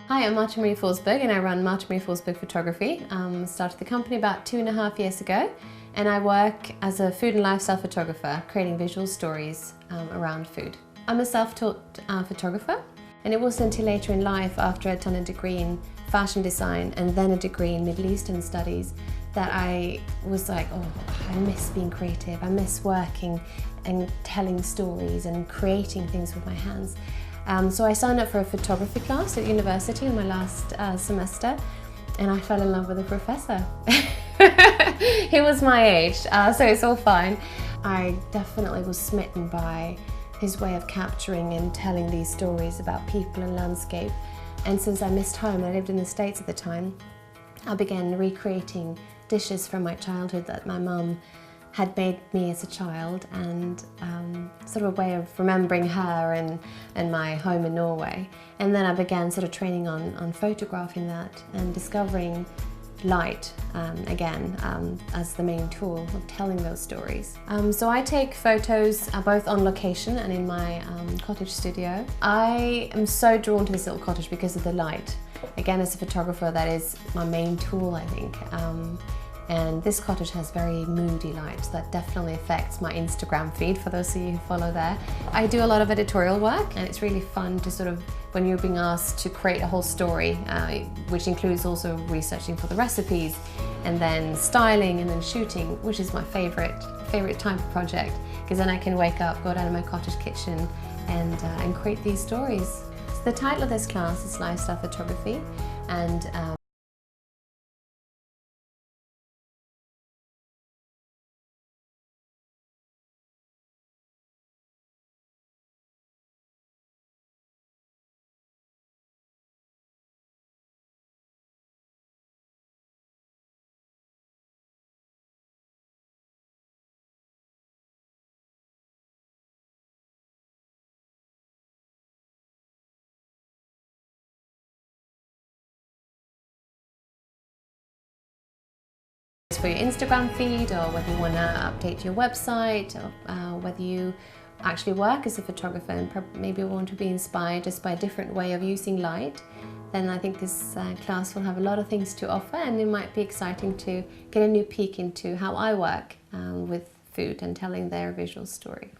Hi, I'm Marta Marie Forsberg and I run Marta Marie Forsberg Photography. Started the company about 2.5 years ago, and I work as a food and lifestyle photographer, creating visual stories around food. I'm a self-taught photographer, and it wasn't until later in life, after I'd done a degree in fashion design and then a degree in Middle Eastern studies, that I was like, oh, I miss being creative, I miss working and telling stories and creating things with my hands. So I signed up for a photography class at university in my last semester, and I fell in love with the professor. He was my age, so it's all fine. I definitely was smitten by his way of capturing and telling these stories about people and landscape. And since I missed home, I lived in the States at the time, I began recreating dishes from my childhood that my mum had made me as a child, and sort of a way of remembering her and my home in Norway. And then I began sort of training on photographing that and discovering light again as the main tool of telling those stories. So I take photos both on location and in my cottage studio. I am so drawn to this little cottage because of the light. Again, as a photographer, that is my main tool, I think. And this cottage has very moody light, so that definitely affects my Instagram feed, for those of you who follow there. I do a lot of editorial work, and it's really fun to sort of, when you're being asked to create a whole story, which includes also researching for the recipes, and then styling, and then shooting, which is my favorite type of project, because then I can wake up, go down to my cottage kitchen, and create these stories. So the title of this class is Lifestyle Photography, and for your Instagram feed, or whether you want to update your website, or whether you actually work as a photographer and maybe want to be inspired just by a different way of using light, then I think this class will have a lot of things to offer, and it might be exciting to get a new peek into how I work with food and telling their visual story.